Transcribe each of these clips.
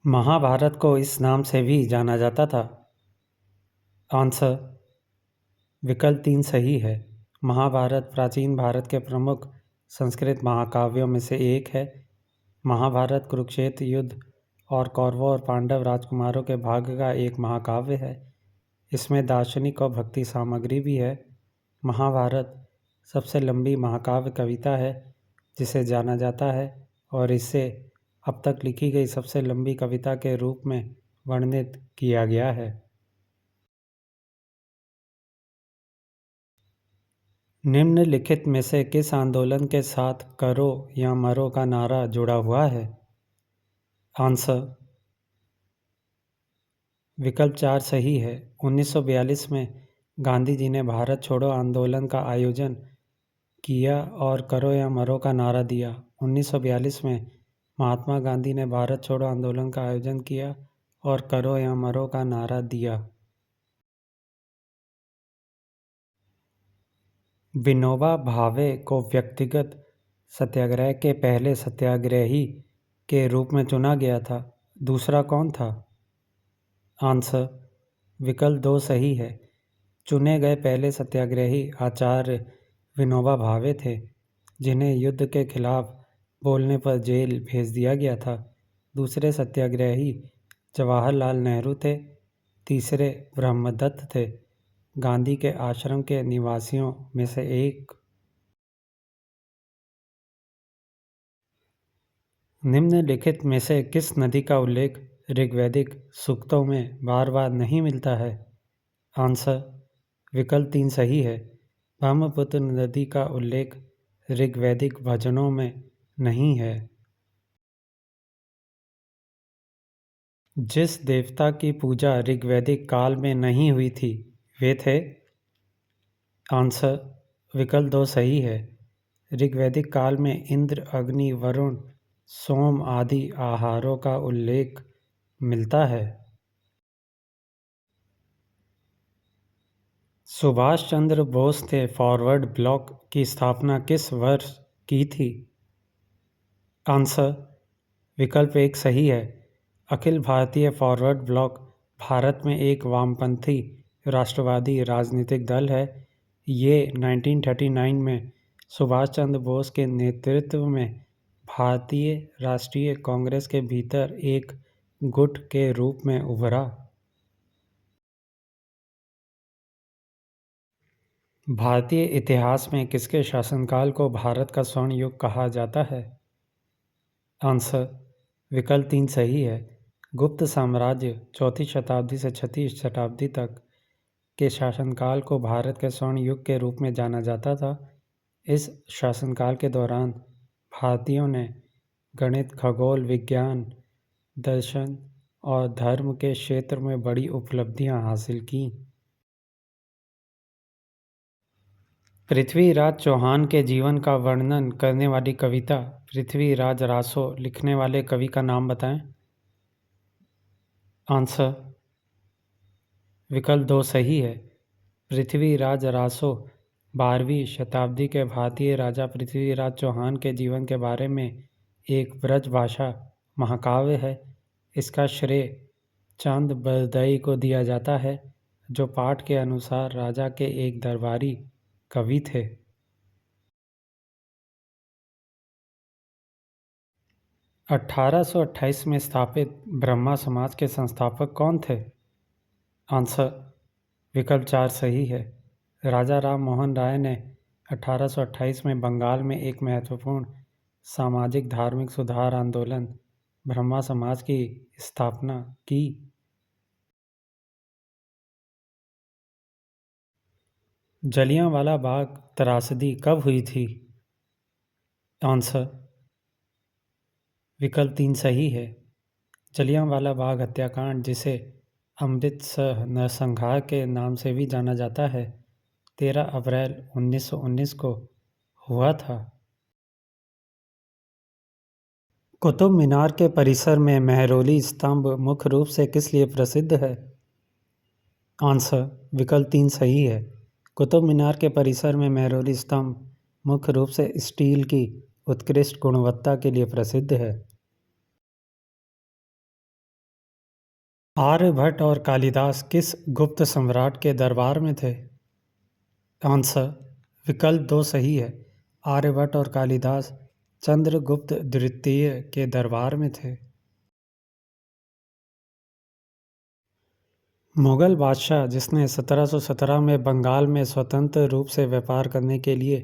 महाभारत को इस नाम से भी जाना जाता था। आंसर विकल्प 3 सही है। महाभारत प्राचीन भारत के प्रमुख संस्कृत महाकाव्यों में से एक है। महाभारत कुरुक्षेत्र युद्ध और कौरवों और पांडव राजकुमारों के भाग्य का एक महाकाव्य है। इसमें दार्शनिक और भक्ति सामग्री भी है। महाभारत सबसे लंबी महाकाव्य कविता है जिसे जाना जाता है और इसे अब तक लिखी गई सबसे लंबी कविता के रूप में वर्णित किया गया है। निम्नलिखित में से किस आंदोलन के साथ करो या मरो का नारा जुड़ा हुआ है? आंसर विकल्प 4 सही है। 1942 में गांधी जी ने भारत छोड़ो आंदोलन का आयोजन किया और करो या मरो का नारा दिया। 1942 में महात्मा गांधी ने भारत छोड़ो आंदोलन का आयोजन किया और करो या मरो का नारा दिया। विनोबा भावे को व्यक्तिगत सत्याग्रह के पहले सत्याग्रही के रूप में चुना गया था। दूसरा कौन था? आंसर विकल्प 2 सही है। चुने गए पहले सत्याग्रही आचार्य विनोबा भावे थे, जिन्हें युद्ध के खिलाफ बोलने पर जेल भेज दिया गया था। दूसरे सत्याग्रही जवाहरलाल नेहरू थे। तीसरे ब्रह्मदत्त थे, गांधी के आश्रम के निवासियों में से एक। निम्नलिखित में से किस नदी का उल्लेख ऋग्वैदिक सूक्तों में बार बार नहीं मिलता है? आंसर विकल्प 3 सही है। ब्रह्मपुत्र नदी का उल्लेख ऋग्वैदिक भजनों में नहीं है। जिस देवता की पूजा ऋग्वैदिक काल में नहीं हुई थी वे थे? आंसर विकल्प 2 सही है। ऋग्वैदिक काल में इंद्र, अग्नि, वरुण, सोम आदि आहारों का उल्लेख मिलता है। सुभाष चंद्र बोस ने फॉरवर्ड ब्लॉक की स्थापना किस वर्ष की थी? आंसर विकल्प 1 सही है। अखिल भारतीय फॉरवर्ड ब्लॉक भारत में एक वामपंथी राष्ट्रवादी राजनीतिक दल है। ये 1939 में सुभाष चंद्र बोस के नेतृत्व में भारतीय राष्ट्रीय कांग्रेस के भीतर एक गुट के रूप में उभरा। भारतीय इतिहास में किसके शासनकाल को भारत का स्वर्ण युग कहा जाता है? आंसर विकल्प 3 सही है। गुप्त साम्राज्य 4वीं शताब्दी से 6वीं शताब्दी तक के शासनकाल को भारत के स्वर्ण युग के रूप में जाना जाता था। इस शासनकाल के दौरान भारतीयों ने गणित, खगोल विज्ञान, दर्शन और धर्म के क्षेत्र में बड़ी उपलब्धियां हासिल की। पृथ्वीराज चौहान के जीवन का वर्णन करने वाली कविता पृथ्वीराज रासो लिखने वाले कवि का नाम बताएं। आंसर विकल्प 2 सही है। पृथ्वीराज रासो 12वीं शताब्दी के भारतीय राजा पृथ्वीराज चौहान के जीवन के बारे में एक ब्रजभाषा महाकाव्य है। इसका श्रेय चांद बरदई को दिया जाता है, जो पाठ के अनुसार राजा के एक दरबारी कवि थे। अठारह सौ 28 में स्थापित ब्रह्मा समाज के संस्थापक कौन थे? आंसर विकल्प 4 सही है। राजा राम मोहन राय ने 1828 में बंगाल में एक महत्वपूर्ण सामाजिक धार्मिक सुधार आंदोलन ब्रह्मा समाज की स्थापना की। जलियांवाला बाग त्रासदी कब हुई थी? आंसर विकल्प 3 सही है। जलियांवाला बाग हत्याकांड, जिसे अमृतसर नरसंहार के नाम से भी जाना जाता है, 13 अप्रैल 1919 को हुआ था। कुतुब मीनार के परिसर में मेहरौली स्तंभ मुख्य रूप से किस लिए प्रसिद्ध है? आंसर विकल्प 3 सही है। कुतुब मीनार के परिसर में मेहरौली स्तंभ मुख्य रूप से स्टील की उत्कृष्ट गुणवत्ता के लिए प्रसिद्ध है। आर्यभट्ट और कालिदास किस गुप्त सम्राट के दरबार में थे? आंसर विकल्प 2 सही है। आर्यभट्ट और कालिदास चंद्रगुप्त द्वितीय के दरबार में थे। मुगल बादशाह जिसने 1717 में बंगाल में स्वतंत्र रूप से व्यापार करने के लिए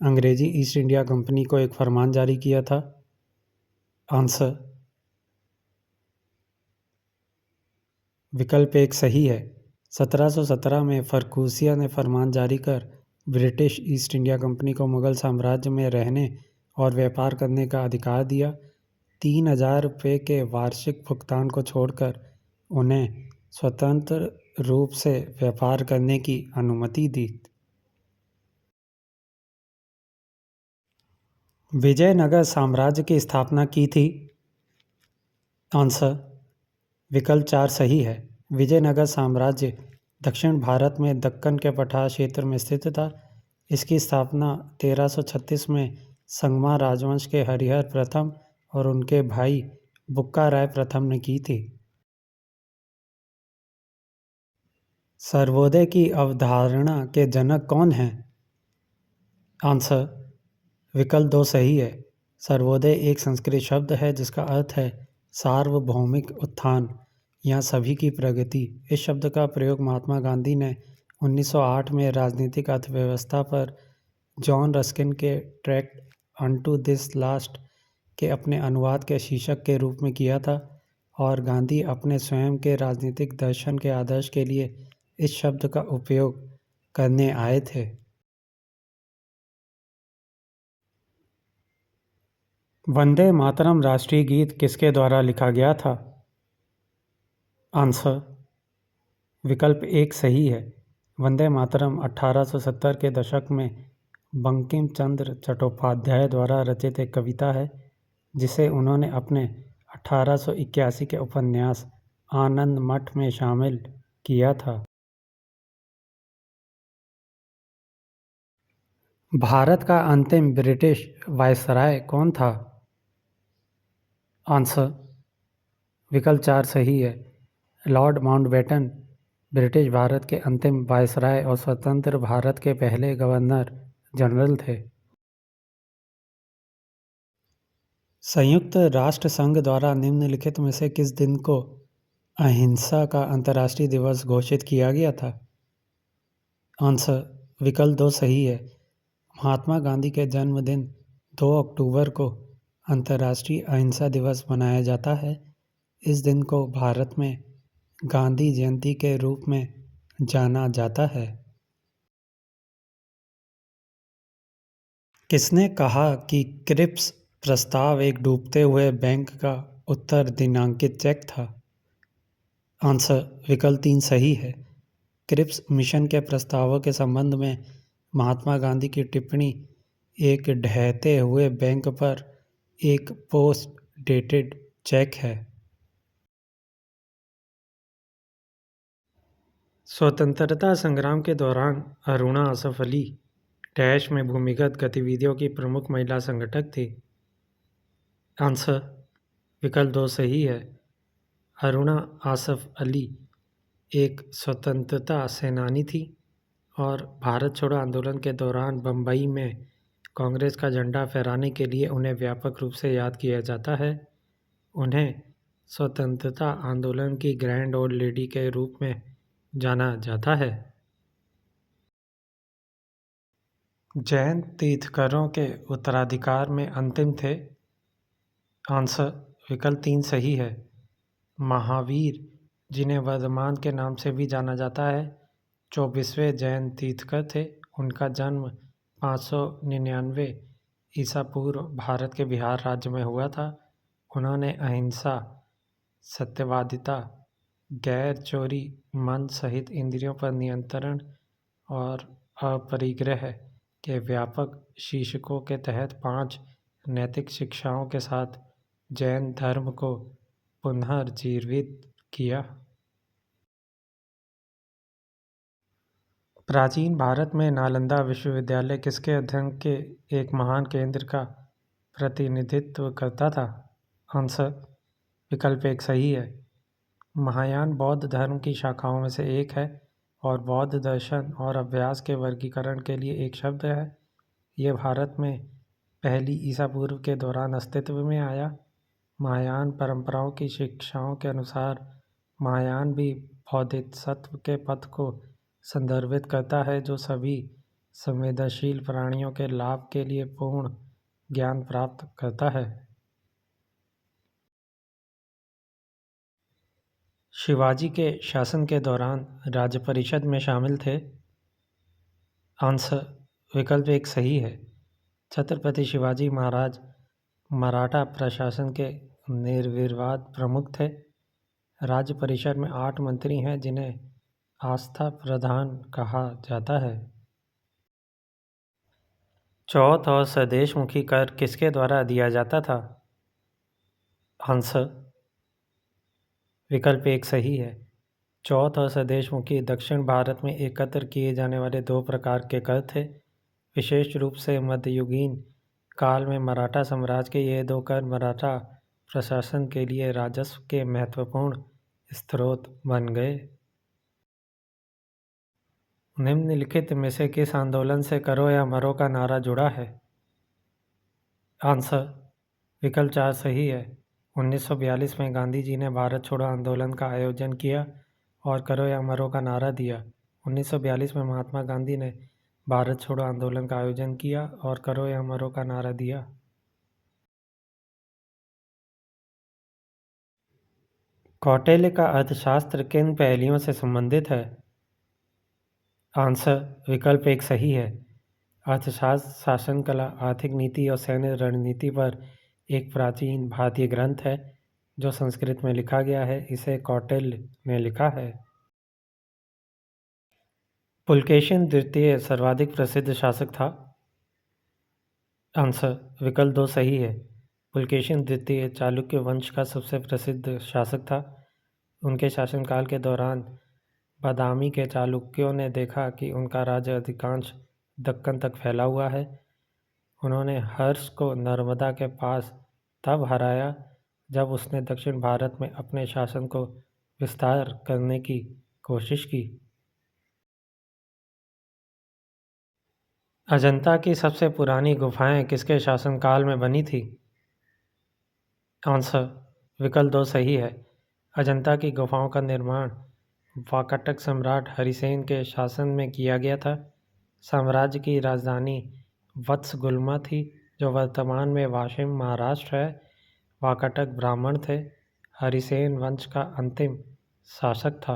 अंग्रेजी ईस्ट इंडिया कंपनी को एक फरमान जारी किया था? आंसर विकल्प 1 सही है। 1717 में फर्रुखिया ने फरमान जारी कर ब्रिटिश ईस्ट इंडिया कंपनी को मुगल साम्राज्य में रहने और व्यापार करने का अधिकार दिया। 3000 रुपये के वार्षिक भुगतान को छोड़कर उन्हें स्वतंत्र रूप से व्यापार करने की अनुमति दी। विजयनगर साम्राज्य की स्थापना की थी? आंसर विकल्प 4 सही है। विजयनगर साम्राज्य दक्षिण भारत में दक्कन के पठार क्षेत्र में स्थित था। इसकी स्थापना 1336 में संगमा राजवंश के हरिहर प्रथम और उनके भाई बुक्का राय प्रथम ने की थी। सर्वोदय की अवधारणा के जनक कौन हैं? आंसर विकल्प 2 सही है। सर्वोदय एक संस्कृत शब्द है जिसका अर्थ है सार्वभौमिक उत्थान या सभी की प्रगति। इस शब्द का प्रयोग महात्मा गांधी ने 1908 में राजनीतिक अर्थव्यवस्था पर जॉन रस्किन के ट्रैक्ट अनटू दिस लास्ट के अपने अनुवाद के शीर्षक के रूप में किया था और गांधी अपने स्वयं के राजनीतिक दर्शन के आदर्श के लिए इस शब्द का उपयोग करने आए थे। वंदे मातरम राष्ट्रीय गीत किसके द्वारा लिखा गया था? आंसर विकल्प 1 सही है। वंदे मातरम 1870 के दशक में बंकिम चंद्र चट्टोपाध्याय द्वारा रचित एक कविता है जिसे उन्होंने अपने 1881 के उपन्यास आनंद मठ में शामिल किया था। भारत का अंतिम ब्रिटिश वायसराय कौन था? आंसर विकल्प 4 सही है। लॉर्ड माउंटबेटन ब्रिटिश भारत के अंतिम वायसराय और स्वतंत्र भारत के पहले गवर्नर जनरल थे। संयुक्त राष्ट्र संघ द्वारा निम्नलिखित में से किस दिन को अहिंसा का अंतर्राष्ट्रीय दिवस घोषित किया गया था? आंसर विकल्प 2 सही है। महात्मा गांधी के जन्मदिन 2 अक्टूबर को अंतर्राष्ट्रीय अहिंसा दिवस मनाया जाता है। इस दिन को भारत में गांधी जयंती के रूप में जाना जाता है। किसने कहा कि क्रिप्स प्रस्ताव एक डूबते हुए बैंक का उत्तर दिनांकित चेक था? आंसर विकल्प 3 सही है। क्रिप्स मिशन के प्रस्तावों के संबंध में महात्मा गांधी की टिप्पणी एक ढहते हुए बैंक पर एक पोस्ट डेटेड चेक है। स्वतंत्रता संग्राम के दौरान अरुणा आसफ अली डैश में भूमिगत गतिविधियों की प्रमुख महिला संगठक थी। आंसर विकल्प 2 सही है। अरुणा आसफ अली एक स्वतंत्रता सेनानी थी और भारत छोड़ो आंदोलन के दौरान बम्बई में कांग्रेस का झंडा फहराने के लिए उन्हें व्यापक रूप से याद किया जाता है। उन्हें स्वतंत्रता आंदोलन की ग्रैंड ओल्ड लेडी के रूप में जाना जाता है। जैन तीर्थंकरों के उत्तराधिकार में अंतिम थे? आंसर विकल्प 3 सही है। महावीर जिन्हें वर्धमान के नाम से भी जाना जाता है 24वें जैन तीर्थंकर थे। उनका जन्म 599 ईसा पूर्व भारत के बिहार राज्य में हुआ था। उन्होंने अहिंसा, सत्यवादिता, गैर चोरी, मन सहित इंद्रियों पर नियंत्रण और अपरिग्रह के व्यापक शीर्षकों के तहत 5 नैतिक शिक्षाओं के साथ जैन धर्म को पुनर्जीवित किया। प्राचीन भारत में नालंदा विश्वविद्यालय किसके अध्ययन के एक महान केंद्र का प्रतिनिधित्व करता था? आंसर विकल्प 1 सही है। महायान बौद्ध धर्म की शाखाओं में से एक है और बौद्ध दर्शन और अभ्यास के वर्गीकरण के लिए एक शब्द है। यह भारत में पहली ईसा पूर्व के दौरान अस्तित्व में आया। महायान परंपराओं की शिक्षाओं के अनुसार महायान भी बोधिसत्व के पथ को संदर्भित करता है जो सभी संवेदनशील प्राणियों के लाभ के लिए पूर्ण ज्ञान प्राप्त करता है। शिवाजी के शासन के दौरान राज्य परिषद में शामिल थे। आंसर विकल्प एक सही है। छत्रपति शिवाजी महाराज मराठा प्रशासन के निर्विवाद प्रमुख थे। राज्य परिषद में 8 मंत्री हैं जिन्हें आस्था प्रधान कहा जाता है। चौथ और स्वदेशमुखी कर किसके द्वारा दिया जाता था? आंसर विकल्प एक सही है। चौथ और स्वदेशमुखी दक्षिण भारत में एकत्र किए जाने वाले 2 प्रकार के कर थे। विशेष रूप से मध्ययुगीन काल में मराठा साम्राज्य के ये 2 कर मराठा प्रशासन के लिए राजस्व के महत्वपूर्ण स्रोत बन गए। निम्नलिखित में से किस आंदोलन से करो या मरो का नारा जुड़ा है? आंसर विकल्प 4 सही है। 1942 में गांधी जी ने भारत छोड़ो आंदोलन का आयोजन किया और करो या मरो का नारा दिया। 1942 में महात्मा गांधी ने भारत छोड़ो आंदोलन का आयोजन किया और करो या मरो का नारा दिया। कौटिल्य का अर्थशास्त्र किन पहेलियों से संबंधित है? आंसर विकल्प एक सही है। अर्थशास्त्र शासन कला, आर्थिक नीति और सैन्य रणनीति पर एक प्राचीन भारतीय ग्रंथ है जो संस्कृत में लिखा गया है। इसे कौटिल्य ने लिखा है। पुलकेशिन द्वितीय सर्वाधिक प्रसिद्ध शासक था। आंसर विकल्प 2 सही है। पुलकेशिन द्वितीय चालुक्य वंश का सबसे प्रसिद्ध शासक था। उनके शासनकाल के दौरान बादामी के चालुक्यों ने देखा कि उनका राज्य अधिकांश दक्कन तक फैला हुआ है। उन्होंने हर्ष को नर्मदा के पास तब हराया जब उसने दक्षिण भारत में अपने शासन को विस्तार करने की कोशिश की। अजंता की सबसे पुरानी गुफाएं किसके शासनकाल में बनी थी? आंसर विकल्प 2 सही है। अजंता की गुफाओं का निर्माण वाकाटक सम्राट हरिसेन के शासन में किया गया था। साम्राज्य की राजधानी वत्सगुल्मा थी जो वर्तमान में वाशिम महाराष्ट्र है। वाकाटक ब्राह्मण थे। हरिसेन वंश का अंतिम शासक था।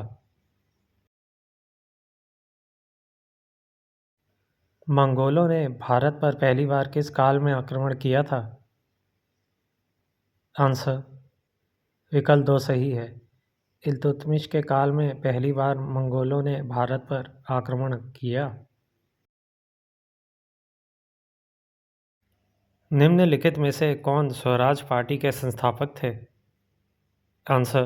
मंगोलों ने भारत पर पहली बार किस काल में आक्रमण किया था? आंसर विकल्प 2 सही है। इल्तुतमिश के काल में पहली बार मंगोलों ने भारत पर आक्रमण किया। निम्नलिखित में से कौन स्वराज पार्टी के संस्थापक थे? आंसर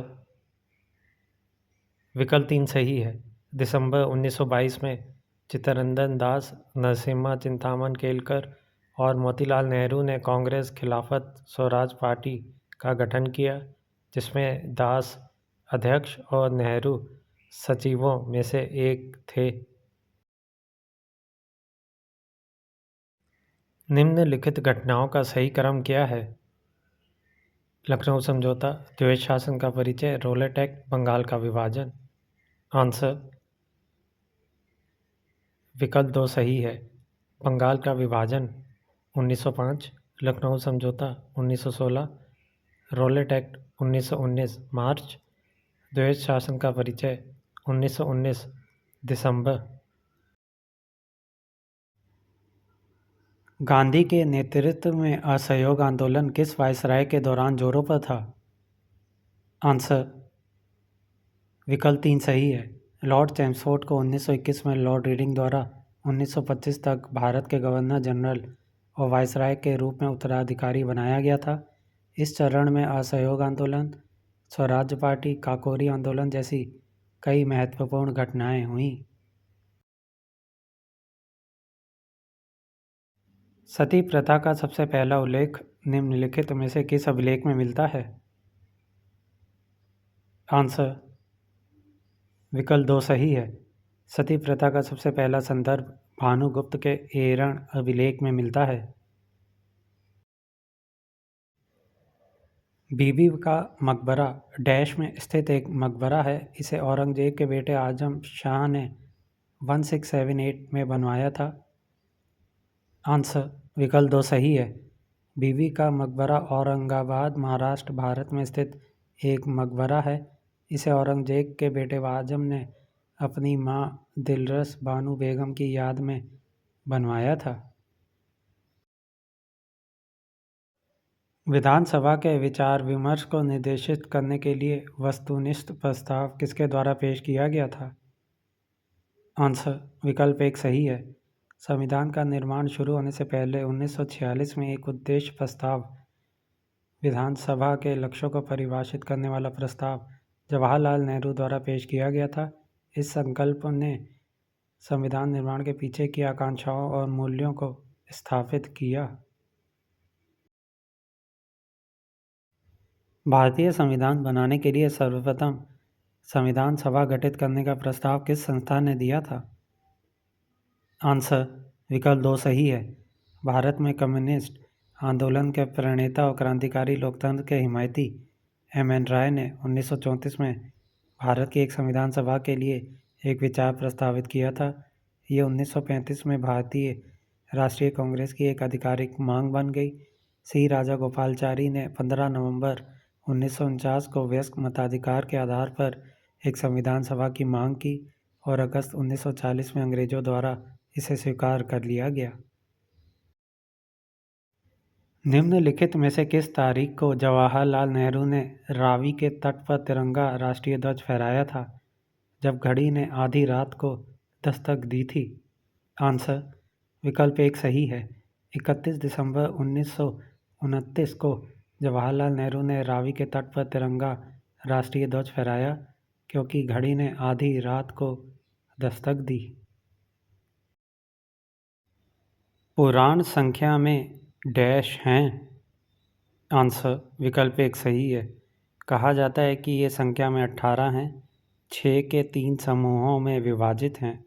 विकल्प 3 सही है। दिसंबर 1922 में चित्तरंजन दास, नरसिम्हा चिंतामन केलकर और मोतीलाल नेहरू ने कांग्रेस खिलाफत स्वराज पार्टी का गठन किया जिसमें दास अध्यक्ष और नेहरू सचिवों में से एक थे। निम्नलिखित घटनाओं का सही क्रम क्या है? लखनऊ समझौता, द्वैत शासन का परिचय, रोलेट एक्ट, बंगाल का विभाजन। आंसर विकल्प 2 सही है। बंगाल का विभाजन 1905, लखनऊ समझौता 1916, रोलेट एक्ट 1919 मार्च, द्वैत शासन का परिचय 1919 दिसंबर। गांधी के नेतृत्व में असहयोग आंदोलन किस वायसराय के दौरान जोरों पर था? आंसर विकल्प 3 सही है। लॉर्ड चैम्सफोर्ड को 1921 में लॉर्ड रीडिंग द्वारा 1925 तक भारत के गवर्नर जनरल और वायसराय के रूप में उत्तराधिकारी बनाया गया था। इस चरण में असहयोग आंदोलन, स्वराज पार्टी, काकोरी आंदोलन जैसी कई महत्वपूर्ण घटनाएं हुईं। सती प्रथा का सबसे पहला उल्लेख निम्नलिखित में से किस अभिलेख में मिलता है? आंसर विकल्प 2 सही है। सती प्रथा का सबसे पहला संदर्भ भानुगुप्त के एरण अभिलेख में मिलता है। बीबी का मकबरा डैश में स्थित एक मकबरा है। इसे औरंगजेब के बेटे आजम शाह ने 1678 में बनवाया था। आंसर विकल्प 2 सही है। बीबी का मकबरा औरंगाबाद, महाराष्ट्र, भारत में स्थित एक मकबरा है। इसे औरंगजेब के बेटे आजम ने अपनी मां दिलरस बानो बेगम की याद में बनवाया था। विधानसभा के विचार विमर्श को निर्देशित करने के लिए वस्तुनिष्ठ प्रस्ताव किसके द्वारा पेश किया गया था? आंसर विकल्प 1 सही है। संविधान का निर्माण शुरू होने से पहले 1946 में एक उद्देश्य प्रस्ताव, विधानसभा के लक्ष्यों को परिभाषित करने वाला प्रस्ताव जवाहरलाल नेहरू द्वारा पेश किया गया था। इस संकल्प ने संविधान निर्माण के पीछे की आकांक्षाओं और मूल्यों को स्थापित किया। भारतीय संविधान बनाने के लिए सर्वप्रथम संविधान सभा गठित करने का प्रस्ताव किस संस्था ने दिया था? आंसर विकल्प 2 सही है। भारत में कम्युनिस्ट आंदोलन के प्रणेता और क्रांतिकारी लोकतंत्र के हिमायती एम.एन. राय ने 1934 में भारत की एक संविधान सभा के लिए एक विचार प्रस्तावित किया था। ये 1935 में भारतीय राष्ट्रीय कांग्रेस की एक आधिकारिक मांग बन गई। सी राजागोपालाचारी ने 15 नवंबर 1949 को वयस्क मताधिकार के आधार पर एक संविधान सभा की मांग की और अगस्त 1940 में अंग्रेजों द्वारा इसे स्वीकार कर लिया गया। निम्नलिखित में से किस तारीख को जवाहरलाल नेहरू ने रावी के तट पर तिरंगा राष्ट्रीय ध्वज फहराया था, जब घड़ी ने आधी रात को दस्तक दी थी? आंसर विकल्प 1 सही है। 31 दिसंबर 1929 को जवाहरलाल नेहरू ने रावी के तट पर तिरंगा राष्ट्रीय ध्वज फहराया, क्योंकि घड़ी ने आधी रात को दस्तक दी। पुराण संख्या में डैश हैं? आंसर विकल्प 1 सही है। कहा जाता है कि ये संख्या में 18 हैं, 6 के 3 समूहों में विभाजित हैं।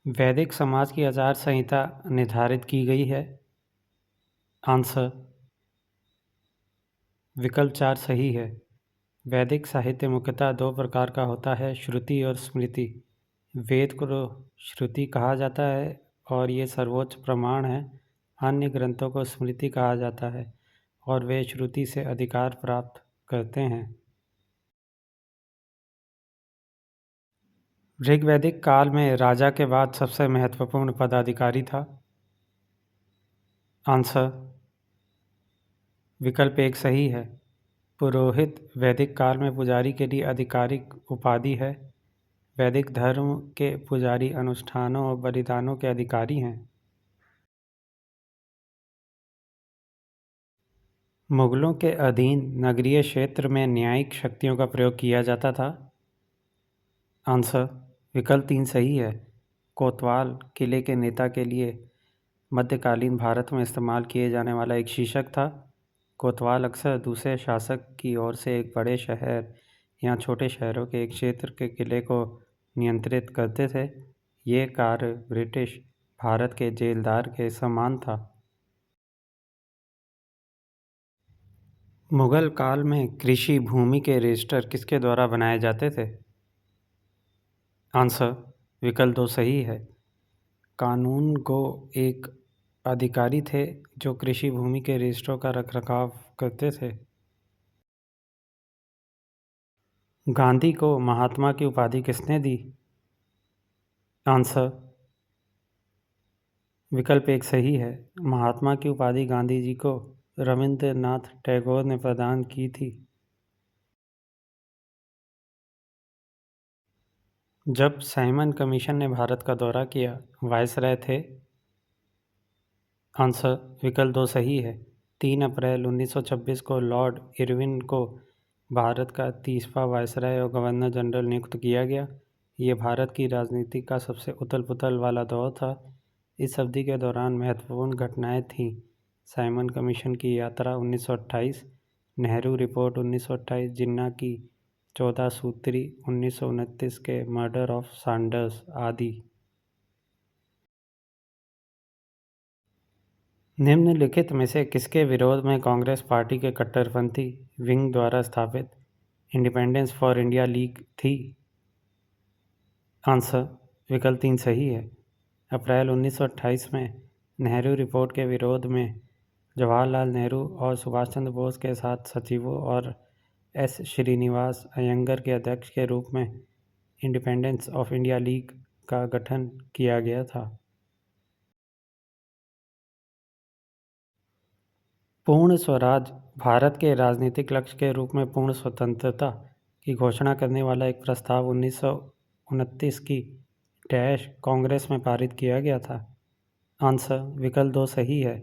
वैदिक समाज की आचार संहिता निर्धारित की गई है। आंसर विकल्प 4 सही है। वैदिक साहित्य मुख्यतः 2 प्रकार का होता है, श्रुति और स्मृति। वेद को श्रुति कहा जाता है और ये सर्वोच्च प्रमाण है। अन्य ग्रंथों को स्मृति कहा जाता है और वे श्रुति से अधिकार प्राप्त करते हैं। ऋग्वैदिक काल में राजा के बाद सबसे महत्वपूर्ण पदाधिकारी था? आंसर विकल्प 1 सही है। पुरोहित वैदिक काल में पुजारी के लिए आधिकारिक उपाधि है। वैदिक धर्म के पुजारी अनुष्ठानों और बलिदानों के अधिकारी हैं। मुगलों के अधीन नगरीय क्षेत्र में न्यायिक शक्तियों का प्रयोग किया जाता था? आंसर विकल्प 3 सही है। कोतवाल किले के नेता के लिए मध्यकालीन भारत में इस्तेमाल किए जाने वाला एक शीर्षक था। कोतवाल अक्सर दूसरे शासक की ओर से एक बड़े शहर या छोटे शहरों के एक क्षेत्र के किले को नियंत्रित करते थे। ये कार्य ब्रिटिश भारत के जेलदार के समान था। मुगल काल में कृषि भूमि के रजिस्टर किसके द्वारा बनाए जाते थे? आंसर विकल्प 2 सही है। कानूनगो एक अधिकारी थे जो कृषि भूमि के रजिस्टरों का रखरखाव करते थे। गांधी को महात्मा की उपाधि किसने दी? आंसर विकल्प 1 सही है। महात्मा की उपाधि गांधी जी को रविंद्रनाथ टैगोर ने प्रदान की थी। जब साइमन कमीशन ने भारत का दौरा किया, वायसराय थे? आंसर विकल्प 2 सही है। 3 अप्रैल 1926 को लॉर्ड इरविन को भारत का 30वां वायसराय और गवर्नर जनरल नियुक्त किया गया। ये भारत की राजनीति का सबसे उथल पुथल वाला दौर था। इस अवधि के दौरान महत्वपूर्ण घटनाएं थीं, साइमन कमीशन की यात्रा 1928, नेहरू रिपोर्ट 1928, जिन्ना की 14 सूत्री 1929 के मर्डर ऑफ सैंडर्स आदि। निम्नलिखित में से किसके विरोध में कांग्रेस पार्टी के कट्टरपंथी विंग द्वारा स्थापित इंडिपेंडेंस फॉर इंडिया लीग थी? आंसर विकल्प 3 सही है। अप्रैल 1928 में नेहरू रिपोर्ट के विरोध में जवाहरलाल नेहरू और सुभाष चंद्र बोस के साथ सचिवों और एस श्रीनिवास अयंगर के अध्यक्ष के रूप में इंडिपेंडेंस ऑफ इंडिया लीग का गठन किया गया था। पूर्ण स्वराज भारत के राजनीतिक लक्ष्य के रूप में पूर्ण स्वतंत्रता की घोषणा करने वाला एक प्रस्ताव 1929 की कांग्रेस में पारित किया गया था। आंसर विकल्प 2 सही है।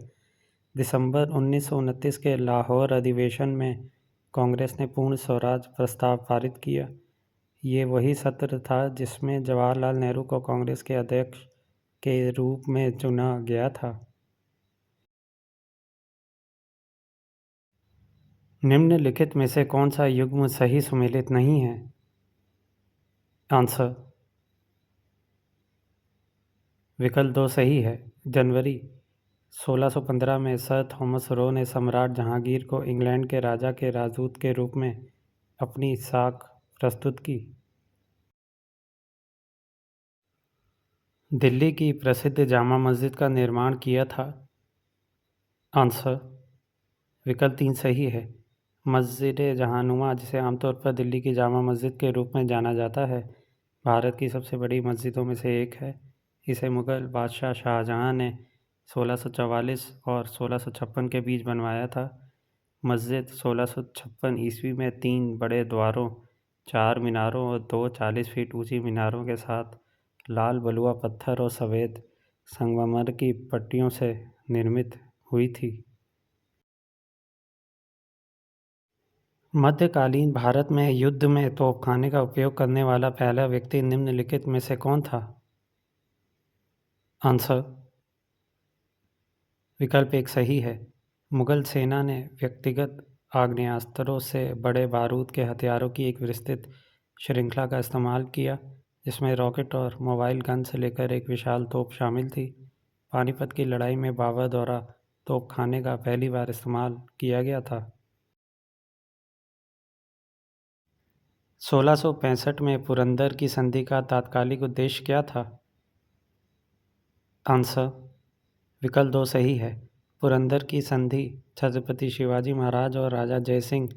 दिसंबर 1929 के लाहौर अधिवेशन में कांग्रेस ने पूर्ण स्वराज प्रस्ताव पारित किया। ये वही सत्र था जिसमें जवाहरलाल नेहरू को कांग्रेस के अध्यक्ष के रूप में चुना गया था। निम्नलिखित में से कौन सा युग्म सही सुमेलित नहीं है? आंसर विकल्प 2 सही है। जनवरी 1615 में सर थॉमस रो ने सम्राट जहांगीर को इंग्लैंड के राजा के राजदूत के रूप में अपनी साख प्रस्तुत की। दिल्ली की प्रसिद्ध जामा मस्जिद का निर्माण किया था? आंसर विकल्प 3 सही है। मस्जिद जहानुमा, जिसे आमतौर पर दिल्ली की जामा मस्जिद के रूप में जाना जाता है, भारत की सबसे बड़ी मस्जिदों में से एक है। इसे मुग़ल बादशाह शाहजहां ने 1644 और 1656 के बीच बनवाया था। मस्जिद 1656 ईस्वी में 3 बड़े द्वारों, 4 मीनारों और 2 40 फीट ऊंची मीनारों के साथ लाल बलुआ पत्थर और सफ़ेद संगमरमर की पट्टियों से निर्मित हुई थी। मध्यकालीन भारत में युद्ध में तोपखाने का उपयोग करने वाला पहला व्यक्ति निम्नलिखित में से कौन था? आंसर विकल्प 1 सही है। मुगल सेना ने व्यक्तिगत आग्नेयास्त्रों से बड़े बारूद के हथियारों की एक विस्तृत श्रृंखला का इस्तेमाल किया, जिसमें रॉकेट और मोबाइल गन से लेकर एक विशाल तोप शामिल थी। पानीपत की लड़ाई में बाबर द्वारा तोपखाने का पहली बार इस्तेमाल किया गया था। 1665 में पुरंदर की संधि का तात्कालिक उद्देश्य क्या था? आंसर विकल्प 2 सही है। पुरंदर की संधि छत्रपति शिवाजी महाराज और राजा जयसिंह,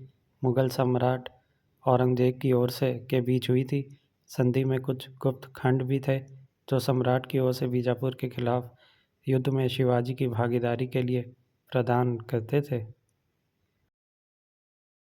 मुगल सम्राट औरंगजेब की ओर से के बीच हुई थी। संधि में कुछ गुप्त खंड भी थे जो सम्राट की ओर से बीजापुर के खिलाफ युद्ध में शिवाजी की भागीदारी के लिए प्रदान करते थे।